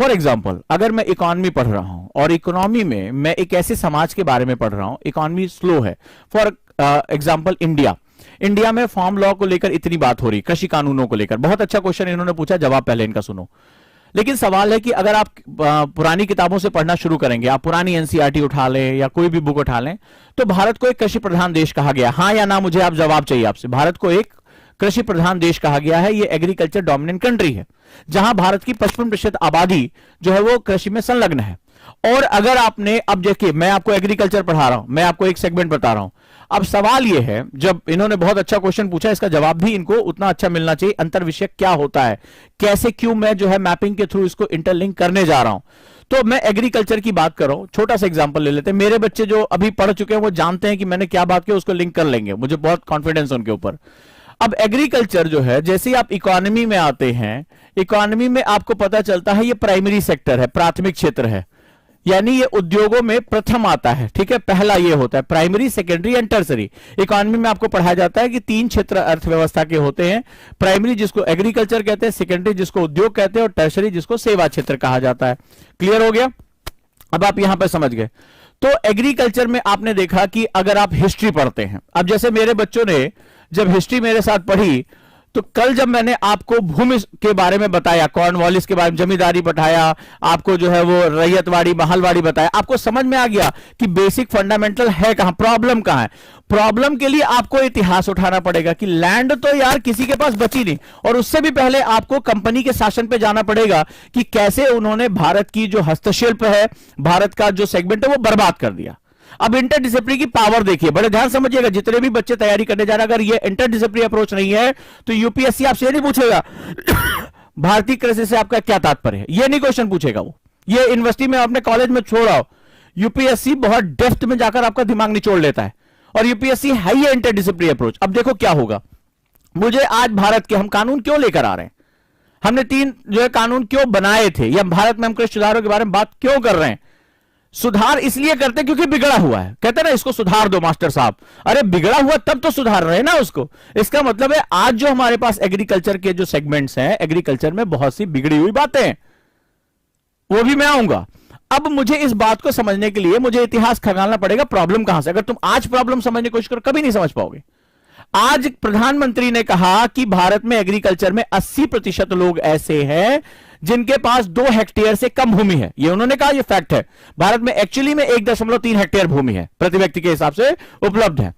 For example, अगर मैं economy पढ़ रहा हूं और इकोनॉमी में मैं एक ऐसे समाज के बारे में पढ़ रहा हूं, इकोनॉमी स्लो है। फॉर एग्जाम्पल इंडिया में फार्म लॉ को लेकर इतनी बात हो रही, कृषि कानूनों को लेकर। बहुत अच्छा क्वेश्चन इन्होंने पूछा, जवाब पहले इनका सुनो। लेकिन सवाल है कि अगर आप पुरानी किताबों से पढ़ना शुरू करेंगे, आप पुरानी एनसीईआरटी उठा लें या कोई भी बुक उठा लें, तो भारत को एक कृषि प्रधान देश कहा गया। हाँ या ना, मुझे आप जवाब चाहिए आपसे। भारत को एक कृषि प्रधान देश कहा गया है। ये एग्रीकल्चर डोमिनेंट कंट्री है, जहां भारत की 55% आबादी जो है वो कृषि में संलग्न है। और अगर आपने, अब देखिए मैं आपको एग्रीकल्चर पढ़ा रहा हूं, मैं आपको एक सेगमेंट बता रहा हूं। अब सवाल यह है, जब इन्होंने बहुत अच्छा क्वेश्चन पूछा, इसका जवाब भी इनको उतना अच्छा मिलना चाहिए। अंतर विषय क्या होता है, कैसे, क्यों मैं जो है मैपिंग के थ्रू इसको इंटरलिंक करने जा रहा हूं। तो मैं एग्रीकल्चर की बात कर रहा हूं। छोटा सा एग्जांपल ले लेते हैं। मेरे बच्चे जो अभी पढ़ चुके हैं वो जानते हैं कि मैंने क्या बात की, उसको लिंक कर लेंगे, मुझे बहुत कॉन्फिडेंस उनके ऊपर। अब एग्रीकल्चर जो है, जैसे ही आप इकोनॉमी में आते हैं, इकोनॉमी में आपको पता चलता है ये प्राइमरी सेक्टर है, प्राथमिक क्षेत्र है, यानी ये उद्योगों में प्रथम आता है। ठीक है, पहला ये होता है primary, secondary and tertiary. Economy में आपको पढ़ाया जाता है कि 3 क्षेत्र अर्थव्यवस्था के होते हैं। प्राइमरी जिसको एग्रीकल्चर कहते हैं, सेकेंडरी जिसको उद्योग कहते हैं, और टर्सरी जिसको सेवा क्षेत्र कहा जाता है। क्लियर हो गया? अब आप यहां पर समझ गए। तो एग्रीकल्चर में आपने देखा कि अगर आप हिस्ट्री पढ़ते हैं, अब जैसे मेरे बच्चों ने जब हिस्ट्री मेरे साथ पढ़ी, तो कल जब मैंने आपको भूमि के बारे में बताया, कॉर्नवालिस के बारे में, जमींदारी बताया, आपको जो है वो रैयतवाड़ी, महलवाड़ी बताया, आपको समझ में आ गया कि बेसिक फंडामेंटल है कहां, प्रॉब्लम कहां है। प्रॉब्लम के लिए आपको इतिहास उठाना पड़ेगा कि लैंड तो यार किसी के पास बची नहीं, और उससे भी पहले आपको कंपनी के शासन पे जाना पड़ेगा कि कैसे उन्होंने भारत की जो हस्तशिल्प है, भारत का जो सेगमेंट है वो बर्बाद कर दिया। अब इंटरडिसिप्लिनरी की पावर देखिए, बड़े ध्यान समझिएगा, जितने भी बच्चे तैयारी करने जा रहे हैं, अगर ये इंटरडिसिप्लिनरी अप्रोच नहीं है तो यूपीएससी आपसे ये नहीं पूछेगा भारतीय कृषि से आपका क्या तात्पर्य है, ये नहीं क्वेश्चन पूछेगा वो। ये यूनिवर्सिटी में अपने कॉलेज में छोड़ आओ, यूपीएससी बहुत डेप्थ में जाकर आपका दिमाग निचोड़ लेता है, और यूपीएससी है ये इंटरडिसिप्लिनरी अप्रोच। अब देखो क्या होगा, मुझे आज भारत के हम कानून क्यों लेकर आ रहे हैं, हमने 3 जो है कानून क्यों बनाए थे, या भारत में हम कृषि सुधारों के बारे में बात क्यों कर रहे हैं। सुधार इसलिए करते क्योंकि बिगड़ा हुआ है, कहते ना इसको सुधार दो मास्टर साहब। अरे बिगड़ा हुआ तब तो सुधार रहे ना उसको। इसका मतलब है आज जो हमारे पास एग्रीकल्चर के जो सेगमेंट्स हैं, एग्रीकल्चर में बहुत सी बिगड़ी हुई बातें हैं, वो भी मैं आऊंगा। अब मुझे इस बात को समझने के लिए मुझे इतिहास खंगालना पड़ेगा, प्रॉब्लम कहां से। अगर तुम आज प्रॉब्लम समझने की कोशिश करो, कभी नहीं समझ पाओगे। आज प्रधानमंत्री ने कहा कि भारत में एग्रीकल्चर में 80% लोग ऐसे हैं जिनके पास 2 हेक्टेयर से कम भूमि है। ये उन्होंने कहा, ये फैक्ट है। भारत में एक्चुअली में 1.3 हेक्टेयर भूमि है, प्रति व्यक्ति के हिसाब से उपलब्ध है।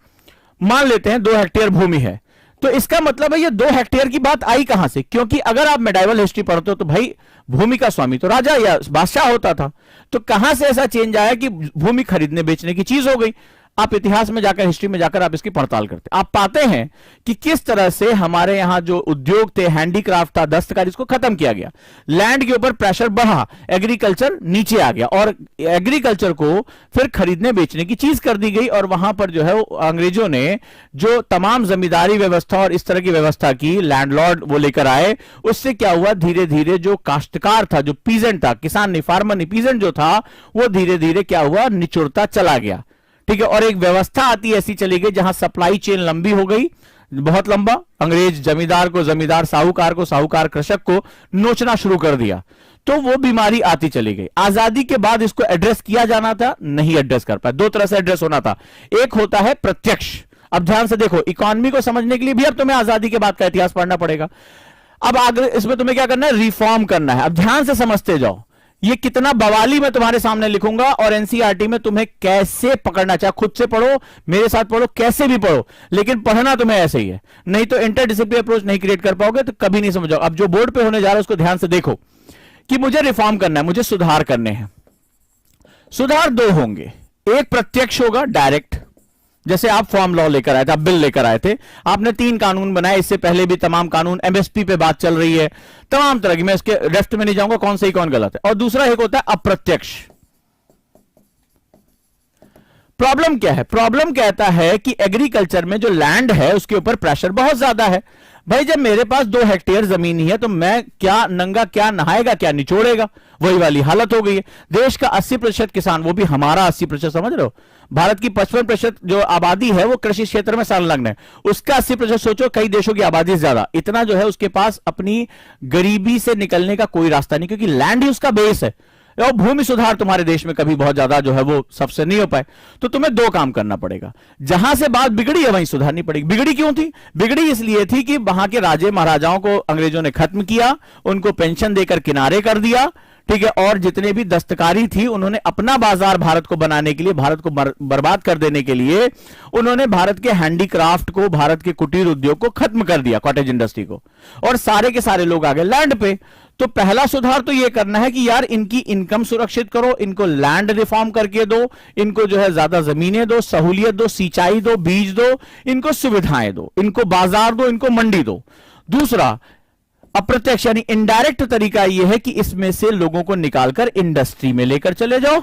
मान लेते हैं 2 हेक्टेयर भूमि है, तो इसका मतलब है ये 2 हेक्टेयर की बात आई कहां से, क्योंकि अगर आप मेडाइवल हिस्ट्री पढ़ते हो तो भाई भूमि का स्वामी तो राजा या बादशाह होता था। तो कहां से ऐसा चेंज आया कि भूमि खरीदने बेचने की चीज हो गई। आप इतिहास में जाकर, हिस्ट्री में जाकर आप इसकी पड़ताल करते, आप पाते हैं कि किस तरह से हमारे यहां जो उद्योग थे, हैंडीक्राफ्ट था, दस्तकारी, इसको खत्म किया गया। लैंड के ऊपर प्रेशर बढ़ा, एग्रीकल्चर नीचे आ गया, और एग्रीकल्चर को फिर खरीदने बेचने की चीज कर दी गई। और वहां पर जो है अंग्रेजों ने जो तमाम जमींदारी व्यवस्था और इस तरह की व्यवस्था की, लैंडलॉर्ड वो लेकर आए। उससे क्या हुआ, धीरे धीरे जो काश्तकार था, जो पीजेंट था, किसान नहीं, फार्मर नहीं, पीजेंट जो था, वो धीरे धीरे क्या हुआ, निचुड़ता चला गया। ठीक है, और एक व्यवस्था आती ऐसी चली गई जहां सप्लाई चेन लंबी हो गई, बहुत लंबा। अंग्रेज जमींदार को जमींदार, साहूकार को साहूकार, कृषक को नोचना शुरू कर दिया। तो वो बीमारी आती चली गई। आजादी के बाद इसको एड्रेस किया जाना था, नहीं एड्रेस कर पाया। 2 तरह से एड्रेस होना था, एक होता है प्रत्यक्ष। अब ध्यान से देखो, इकोनॉमी को समझने के लिए भी अब तुम्हें आजादी के बाद का इतिहास पढ़ना पड़ेगा। अब आगे इसमें तुम्हें क्या करना है, रिफॉर्म करना है। अब ध्यान से समझते जाओ, ये कितना बवाली मैं तुम्हारे सामने लिखूंगा, और एनसीईआरटी में तुम्हें कैसे पकड़ना, चाहे खुद से पढ़ो, मेरे साथ पढ़ो, कैसे भी पढ़ो, लेकिन पढ़ना तुम्हें ऐसे ही है। नहीं तो इंटरडिसिप्लिनरी अप्रोच नहीं क्रिएट कर पाओगे, तो कभी नहीं समझो। अब जो बोर्ड पे होने जा रहा है उसको ध्यान से देखो कि मुझे रिफॉर्म करना है, मुझे सुधार करने हैं। सुधार 2 होंगे, एक प्रत्यक्ष होगा, डायरेक्ट, जैसे आप फॉर्म लॉ लेकर आए थे, आप बिल लेकर आए थे, आपने 3 कानून बनाए, इससे पहले भी तमाम कानून, एमएसपी पे बात चल रही है, तमाम तरह की, मैं इसके लेफ्ट में नहीं जाऊंगा कौन सही कौन गलत है। और दूसरा एक होता है अप्रत्यक्ष। प्रॉब्लम क्या है? प्रॉब्लम कहता है कि एग्रीकल्चर में जो लैंड है उसके ऊपर प्रेशर बहुत ज्यादा है। भाई जब मेरे पास 2 हेक्टेयर जमीन ही है तो मैं क्या नंगा, क्या नहाएगा, क्या निचोड़ेगा, वही वाली हालत हो गई है। देश का 80% किसान, वो भी हमारा 80%, समझ रहे हो? भारत की 55% जो आबादी है वो कृषि क्षेत्र में संलग्न है, उसका 80%। सोचो कई देशों की आबादी से ज्यादा, इतना जो है उसके पास अपनी गरीबी से निकलने का कोई रास्ता नहीं, क्योंकि लैंड ही उसका बेस है। और भूमि सुधार तुम्हारे देश में कभी बहुत ज्यादा जो है वो सबसे नहीं हो पाए। तो तुम्हें 2 काम करना पड़ेगा। जहां से बात बिगड़ी है वहीं सुधारनी पड़ेगी। बिगड़ी क्यों थी? बिगड़ी इसलिए थी कि वहां के राजे महाराजाओं को अंग्रेजों ने खत्म किया, उनको पेंशन देकर किनारे कर दिया, ठीक है। और जितने भी दस्तकारी थी उन्होंने अपना बाजार भारत को बनाने के लिए, भारत को बर्बाद कर देने के लिए उन्होंने भारत के हैंडीक्राफ्ट को, भारत के कुटीर उद्योग को खत्म कर दिया, कॉटेज इंडस्ट्री को, और सारे के सारे लोग आ गए लैंड पे। तो पहला सुधार तो यह करना है कि यार इनकी इनकम सुरक्षित करो, इनको लैंड रिफॉर्म करके दो, इनको जो है ज्यादा जमीनें दो, सहूलियत दो, सिंचाई दो, बीज दो, इनको सुविधाएं दो, इनको बाजार दो, इनको मंडी दो। दूसरा अप्रत्यक्ष यानी इनडायरेक्ट तरीका यह है कि इसमें से लोगों को निकालकर इंडस्ट्री में लेकर चले जाओ।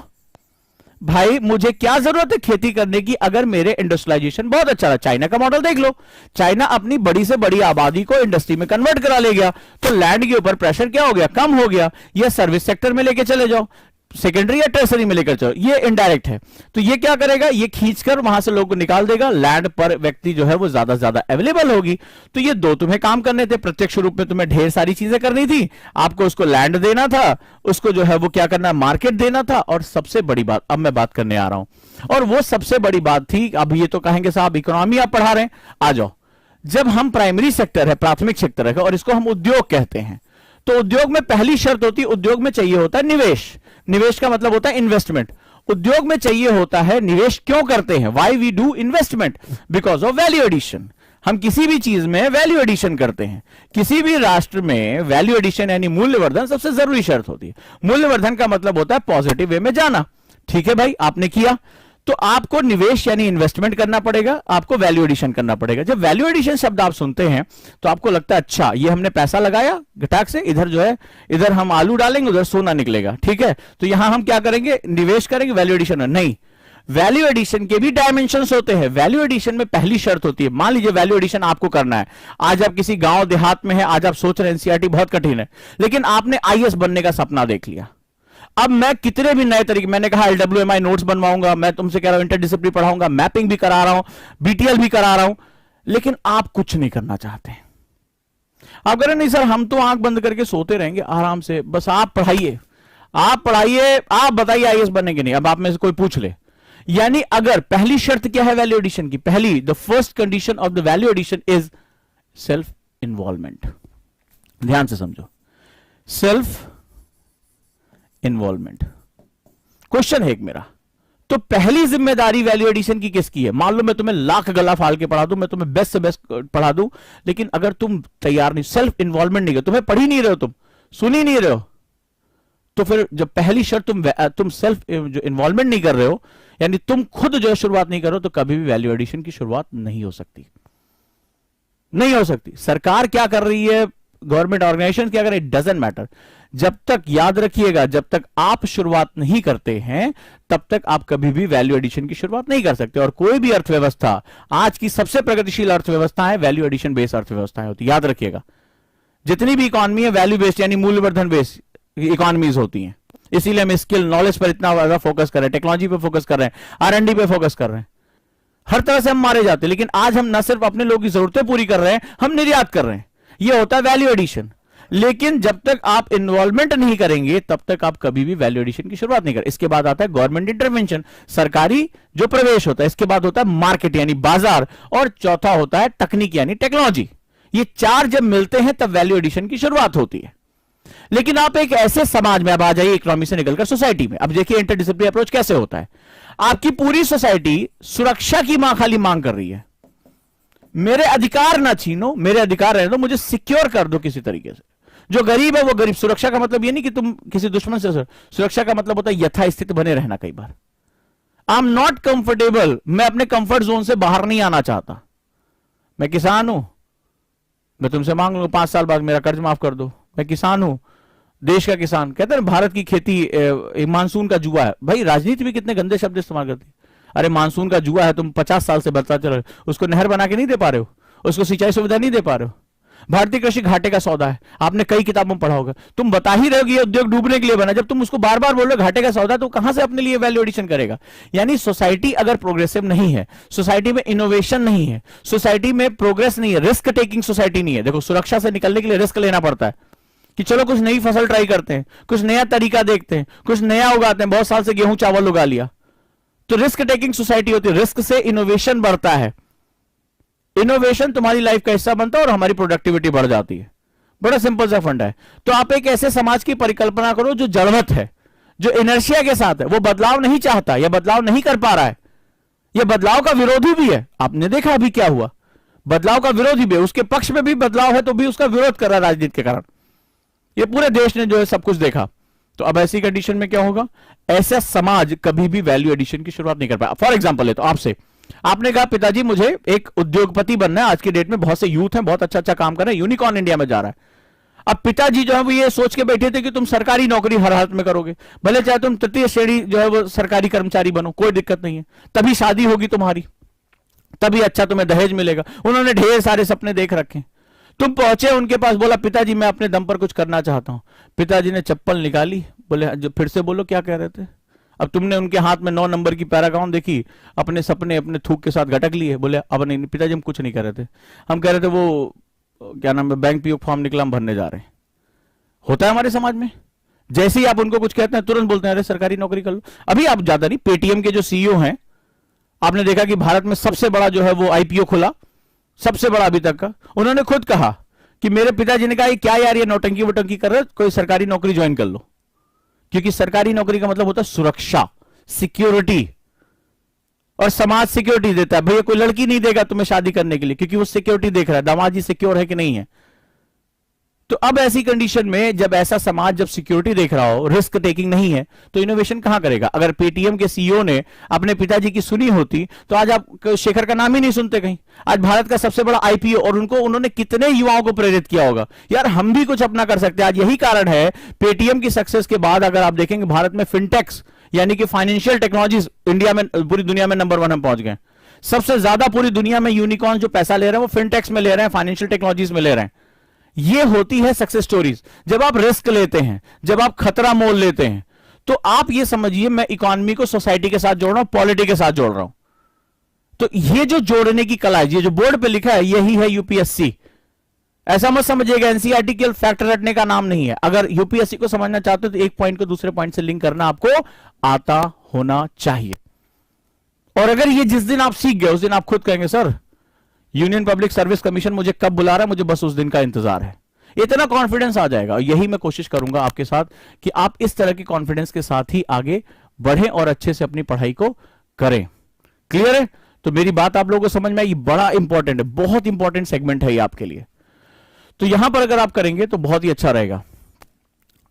भाई मुझे क्या जरूरत है खेती करने की अगर मेरे इंडस्ट्रियलाइजेशन बहुत अच्छा रहा? चाइना का मॉडल देख लो, चाइना अपनी बड़ी से बड़ी आबादी को इंडस्ट्री में कन्वर्ट करा ले गया, तो लैंड के ऊपर प्रेशर क्या हो गया? कम हो गया। या सर्विस सेक्टर में लेके चले जाओ, सेकेंडरी या टर्सरी में लेकर चलो, ये इनडायरेक्ट है। तो ये क्या करेगा? ये खींचकर वहां से लोगों को निकाल देगा, लैंड पर व्यक्ति जो है वो ज्यादा से ज्यादा अवेलेबल होगी। तो ये 2 तुम्हें काम करने थे। प्रत्यक्ष रूप में तुम्हें ढेर सारी चीजें करनी थी, आपको उसको लैंड देना था, उसको जो है वो क्या करना, मार्केट देना था। और सबसे बड़ी बात अब मैं बात करने आ रहा हूं, और वो सबसे बड़ी बात थी, अब ये तो कहेंगे साहब इकोनॉमी आप पढ़ा रहे हैं, आ जाओ। जब हम प्राइमरी सेक्टर है, प्राथमिक सेक्टर है, और इसको हम उद्योग कहते हैं, तो उद्योग में पहली शर्त होती है, उद्योग में चाहिए होता है निवेश। निवेश का मतलब होता है इन्वेस्टमेंट। उद्योग में चाहिए होता है निवेश। क्यों करते हैं? Why we do investment? Because of value addition. हम किसी भी चीज में वैल्यू एडिशन करते हैं। किसी भी राष्ट्र में वैल्यू एडिशन यानी मूल्यवर्धन सबसे जरूरी शर्त होती है। मूल्यवर्धन का मतलब होता है पॉजिटिव वे में जाना। ठीक है भाई, आपने किया तो आपको निवेश यानी इन्वेस्टमेंट करना पड़ेगा, आपको वैल्यू एडिशन करना पड़ेगा। जब वैल्यू एडिशन शब्द आप सुनते हैं तो आपको लगता है अच्छा ये हमने पैसा लगाया घटाक से, इधर जो है इधर हम आलू डालेंगे उधर सोना निकलेगा, ठीक है, तो यहां हम क्या करेंगे? निवेश करेंगे, वैल्यू एडिशन नहीं। वैल्यू एडिशन के भी डायमेंशंस होते हैं। वैल्यू एडिशन में पहली शर्त होती है, मान लीजिए वैल्यू एडिशन आपको करना है, आज आप किसी गांव देहात में है, आज आप सोच रहे हैं एनसीईआरटी बहुत कठिन है, लेकिन आपने आईएएस बनने का सपना देख लिया। अब मैं कितने भी नए तरीके, मैंने कहा LWMI नोट्स बनवाऊंगा, मैं तुमसे कह रहा हूं इंटरडिसिप्लिनरी पढ़ाऊंगा, मैपिंग भी करा रहा हूं, बीटीएल भी करा रहा हूं, लेकिन आप कुछ नहीं करना चाहते। आप कह रहे नहीं सर हम तो आंख बंद करके सोते रहेंगे आराम से, बस आप पढ़ाइए, आप पढ़ाइए, आप बताइए आईएएस बनेंगे नहीं। अब आप में से कोई पूछ ले, यानी अगर पहली शर्त क्या है वैल्यू एडिशन की? पहली, the first condition of the value addition is self involvement. ध्यान से समझो, सेल्फ इन्वॉल्वमेंट। क्वेश्चन है एक मेरा, तो पहली जिम्मेदारी वैल्यू एडिशन की किसकी है? मान लो मैं तुम्हें लाख गला फाल के पढ़ा दूं, मैं तुम्हें बेस्ट से बेस्ट पढ़ा दूं, लेकिन अगर तुम तैयार नहीं, सेल्फ इन्वॉल्वमेंट नहीं कर, तुम्हें पढ़ ही नहीं रहे हो, तुम सुन ही नहीं रहे हो, तो फिर जब पहली शर्त तुम सेल्फ जो इन्वॉल्वमेंट नहीं कर रहे हो, यानी तुम खुद जो शुरुआत नहीं कर रहे हो, तो कभी भी वैल्यू एडिशन की शुरुआत नहीं हो सकती, नहीं हो सकती। सरकार क्या कर रही है, गवर्नमेंट ऑर्गेनाइजेशन क्या कर रही है, डजंट मैटर। जब तक, याद रखिएगा, जब तक आप शुरुआत नहीं करते हैं तब तक आप कभी भी वैल्यू एडिशन की शुरुआत नहीं कर सकते। और कोई भी अर्थव्यवस्था, आज की सबसे प्रगतिशील अर्थव्यवस्था है वैल्यू एडिशन बेस्ड अर्थव्यवस्था होती है, याद रखिएगा। जितनी भी इकोनॉमी है वैल्यू बेस्ड यानी मूल्यवर्धन बेस्ड इकोनॉमीज होती हैं। इसीलिए हम स्किल नॉलेज पर इतना ज्यादा फोकस कर रहे हैं, टेक्नोलॉजी पर फोकस कर रहे हैं, R&D पे फोकस कर रहे हैं। हर तरह से हम मारे जाते हैं, लेकिन आज हम न सिर्फ अपने लोगों की जरूरतें पूरी कर रहे हैं, हम निर्यात कर रहे हैं। यह होता है वैल्यू एडिशन। लेकिन जब तक आप इन्वॉल्वमेंट नहीं करेंगे तब तक आप कभी भी वैल्यू एडिशन की शुरुआत नहीं करें। इसके बाद आता है गवर्नमेंट इंटरवेंशन, सरकारी जो प्रवेश होता है। इसके बाद होता है मार्केट यानी बाजार, और चौथा होता है तकनीक यानी टेक्नोलॉजी। ये चार जब मिलते हैं तब वैल्यू एडिशन की शुरुआत होती है। लेकिन आप एक ऐसे समाज में, अब आ जाइए इकोनॉमी से निकलकर सोसाइटी में। अब देखिए इंटरडिसिप्लिनरी अप्रोच कैसे होता है। आपकी पूरी सोसाइटी सुरक्षा की खाली मांग कर रही है, मेरे अधिकार ना छीनो, मेरे अधिकार रहने दो, मुझे सिक्योर कर दो किसी तरीके से। जो गरीब है वो गरीब। सुरक्षा का मतलब ये नहीं कि तुम किसी दुश्मन से, सुरक्षा का मतलब होता है यथास्थिति बने रहना। कई बार आई एम नॉट कंफर्टेबल, मैं अपने कंफर्ट जोन से बाहर नहीं आना चाहता। मैं किसान हूं, मैं तुमसे मांग लूंगा 5 साल बाद मेरा कर्ज माफ कर दो। मैं किसान हूं, देश का किसान। कहते हैं भारत की खेती मानसून का जुआ है। भाई राजनीति में कितने गंदे शब्द इस्तेमाल करती है। अरे मानसून का जुआ है, तुम 50 साल से बताते रहे, उसको नहर बना के नहीं दे पा रहे हो, उसको सिंचाई सुविधा नहीं दे पा रहे हो। भारतीय कृषि घाटे का सौदा है, आपने कई किताबों में पढ़ा होगा। तुम बता ही रहे हो कि ये उद्योग डूबने के लिए बना, जब तुम उसको बार बार बोल रहे हो घाटे का सौदा, तो कहां से अपने लिए वैल्यू एडिशन करेगा। यानी सोसाइटी अगर प्रोग्रेसिव नहीं है, सोसाइटी में इनोवेशन नहीं है, सोसाइटी में प्रोग्रेस नहीं है, रिस्क टेकिंग सोसाइटी नहीं है। देखो, सुरक्षा से निकलने के लिए रिस्क लेना पड़ता है कि चलो कुछ नई फसल ट्राई करते हैं, कुछ नया तरीका देखते हैं, कुछ नया उगाते हैं। बहुत साल से गेहूं चावल उगा लिया, तो रिस्क टेकिंग सोसाइटी होती है। रिस्क से इनोवेशन बढ़ता है, इनोवेशन तुम्हारी लाइफ का हिस्सा बनता है और हमारी प्रोडक्टिविटी बढ़ जाती है। बड़ा सिंपल सा फंडा है। तो आप एक ऐसे समाज की परिकल्पना करो जो जड़वत है, जो इनर्शिया के साथ है, वो बदलाव नहीं चाहता या बदलाव नहीं कर पा रहा है, यह बदलाव का विरोधी भी है। आपने देखा अभी क्या हुआ, बदलाव का विरोधी भी है, उसके पक्ष में भी बदलाव है तो भी उसका विरोध कर रहा है राजनीति के कारण। ये पूरे देश ने जो है सब कुछ देखा। तो अब ऐसी कंडीशन में क्या होगा, ऐसा समाज कभी भी वैल्यू एडिशन की शुरुआत नहीं कर पाया। फॉर एग्जांपल है, तो आपसे आपने कहा पिताजी मुझे एक उद्योगपति बनना है, आज की डेट में बहुत से यूथ हैं, बहुत अच्छा काम कर रहे हैं, यूनिकॉर्न इंडिया में जा रहा है। अब पिताजी जो है वो ये सोच के बैठे थे कि तुम सरकारी नौकरी हर हालत में करोगे, भले चाहे तुम तृतीय श्रेणी जो है वो सरकारी कर्मचारी बनो, कोई दिक्कत नहीं है, तभी शादी होगी तुम्हारी, तभी अच्छा तुम्हें दहेज मिलेगा। उन्होंने ढेर सारे सपने देख रखे। तुम पहुंचे उनके पास, बोला पिताजी मैं अपने दम पर कुछ करना चाहता हूं। पिताजी ने चप्पल निकाली, बोले जो फिर से बोलो क्या कह रहे थे। अब तुमने उनके हाथ में 9 नंबर की पैराग्राफ देखी, अपने सपने अपने थूक के साथ घटक लिए। बोले अब नहीं पिताजी, हम कुछ नहीं कर रहे थे, हम कह रहे थे वो क्या नाम है, बैंक पीओ फॉर्म निकला, हम भरने जा रहे हैं। होता है हमारे समाज में, जैसे ही आप उनको कुछ कहते हैं तुरंत बोलते हैं अरे सरकारी नौकरी कर लो। अभी आप ज्यादा नहीं, पेटीएम के जो सीईओ हैं, आपने देखा कि भारत में सबसे बड़ा जो है वो आईपीओ खुला, सबसे बड़ा अभी तक का। उन्होंने खुद कहा कि मेरे पिताजी ने कहा क्या यार ये नौटंकी वोटंकी कर रहे, कोई सरकारी नौकरी ज्वाइन कर लो, क्योंकि सरकारी नौकरी का मतलब होता है सुरक्षा, सिक्योरिटी, और समाज सिक्योरिटी देता है। भैया कोई लड़की नहीं देगा तुम्हें शादी करने के लिए, क्योंकि वो सिक्योरिटी देख रहा है दामाद जी सिक्योर है कि नहीं है। तो अब ऐसी कंडीशन में जब ऐसा समाज जब सिक्योरिटी देख रहा हो, रिस्क टेकिंग नहीं है, तो इनोवेशन कहां करेगा। अगर पेटीएम के सीईओ ने अपने पिताजी की सुनी होती तो आज आप शेखर का नाम ही नहीं सुनते कहीं। आज भारत का सबसे बड़ा आईपीओ, और उन्होंने कितने युवाओं को प्रेरित किया होगा, यार हम भी कुछ अपना कर सकते हैं। आज यही कारण है पेटीएम की सक्सेस के बाद अगर आप देखेंगे भारत में फिनटेक्स यानी कि फाइनेंशियल टेक्नोलॉजीज इंडिया में, पूरी दुनिया में नंबर 1 हम पहुंच गए। सबसे ज्यादा पूरी दुनिया में यूनिकॉर्न जो पैसा ले रहे हैं वो फिनटेक्स में ले रहे हैं, फाइनेंशियल टेक्नोलॉजीज में ले रहे हैं। ये होती है सक्सेस स्टोरीज। जब आप रिस्क लेते हैं, जब आप खतरा मोल लेते हैं, तो आप ये समझिए मैं इकोनॉमी को सोसाइटी के साथ जोड़ रहा हूं, पॉलिटी के साथ जोड़ रहा हूं। तो ये जो जोड़ने की कला है, ये जो बोर्ड पे लिखा है, यही है यूपीएससी। ऐसा मत समझिएगा एनसीईआरटी केवल फैक्ट रटने का नाम नहीं है। अगर यूपीएससी को समझना चाहते हो तो एक पॉइंट को दूसरे पॉइंट से लिंक करना आपको आता होना चाहिए। और अगर ये जिस दिन आप सीख गए उस दिन आप खुद कहेंगे sir union public service commission मुझे कब बुला रहा है, मुझे बस उस दिन का इंतजार है। इतना कॉन्फिडेंस आ जाएगा। यही मैं कोशिश करूंगा आपके साथ कि आप इस तरह की कॉन्फिडेंस के साथ ही आगे बढ़ें और अच्छे से अपनी पढ़ाई को करें। क्लियर है? तो मेरी बात आप लोगों को समझ में आई? बड़ा इंपॉर्टेंट है, बहुत इंपॉर्टेंट सेगमेंट है ये आपके लिए। तो यहां पर अगर आप करेंगे तो बहुत ही अच्छा रहेगा।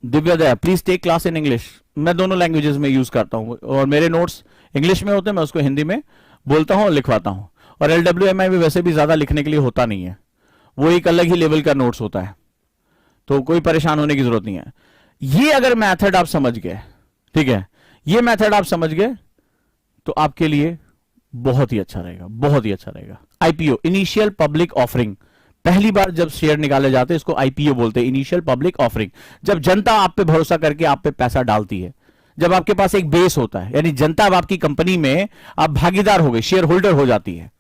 Divyoday please take class in English. मैं दोनों लैंग्वेजेस में यूज करता हूं और मेरे नोट्स इंग्लिश में होते हैं, मैं उसको हिंदी में बोलता हूं और लिखवाता हूं। और LWMI भी वैसे भी ज्यादा लिखने के लिए होता नहीं है, वो एक अलग ही लेवल का नोट्स होता है, तो कोई परेशान होने की जरूरत नहीं है। ये अगर मेथड आप समझ गए, ठीक है, ये मेथड आप समझ गए तो आपके लिए बहुत ही अच्छा रहेगा, बहुत ही अच्छा रहेगा। आईपीओ, इनिशियल पब्लिक ऑफरिंग, पहली बार जब शेयर निकाले जाते हैं इसको आईपीओ बोलते हैं, इनिशियल पब्लिक ऑफरिंग। जब जनता आप पे भरोसा करके आप पे पैसा डालती है, जब आपके पास एक बेस होता है, यानी जनता अब आपकी कंपनी में आप भागीदार हो गए, शेयर होल्डर हो जाती है।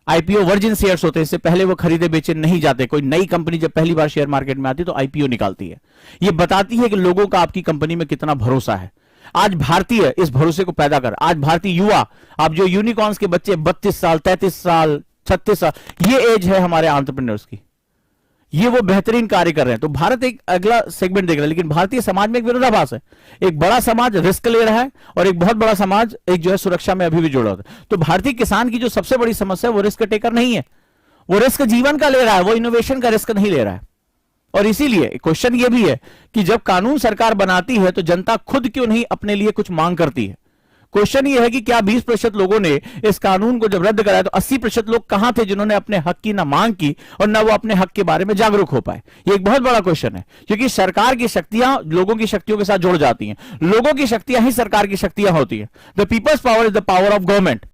आईपीओ वर्जिन शेयर्स होते हैं, इससे पहले वो खरीदे बेचे नहीं जाते। कोई नई कंपनी जब पहली बार शेयर मार्केट में आती है तो आईपीओ निकालती है। ये बताती है कि लोगों का आपकी कंपनी में कितना भरोसा है। आज भारतीय इस भरोसे को पैदा कर, आज भारतीय युवा, आप जो यूनिकॉर्न्स के बच्चे 32 साल 33 साल 36 साल, ये एज है हमारे एंटरप्रेन्योर्स की, ये वो बेहतरीन कार्य कर रहे हैं। तो भारत एक अगला सेगमेंट देख रहा है, लेकिन भारतीय समाज में एक विरोधाभास है। एक बड़ा समाज रिस्क ले रहा है और एक बहुत बड़ा समाज एक जो है सुरक्षा में अभी भी जुड़ा होता है। तो भारतीय किसान की जो सबसे बड़ी समस्या है वो रिस्क टेकर नहीं है, वो रिस्क जीवन का ले रहा है, वो इनोवेशन का रिस्क नहीं ले रहा है। और इसीलिए क्वेश्चन ये भी है कि जब कानून सरकार बनाती है तो जनता खुद क्यों नहीं अपने लिए कुछ मांग करती है। क्वेश्चन ये है कि क्या 20% लोगों ने इस कानून को जब रद्द कराया तो 80% लोग कहां थे जिन्होंने अपने हक की ना मांग की और ना वो अपने हक के बारे में जागरूक हो पाए? ये एक बहुत बड़ा क्वेश्चन है, क्योंकि सरकार की शक्तियां लोगों की शक्तियों के साथ जुड़ जाती हैं। लोगों की शक्तियां ही सरकार की शक्तियां होती है। The peoples power is the power of government.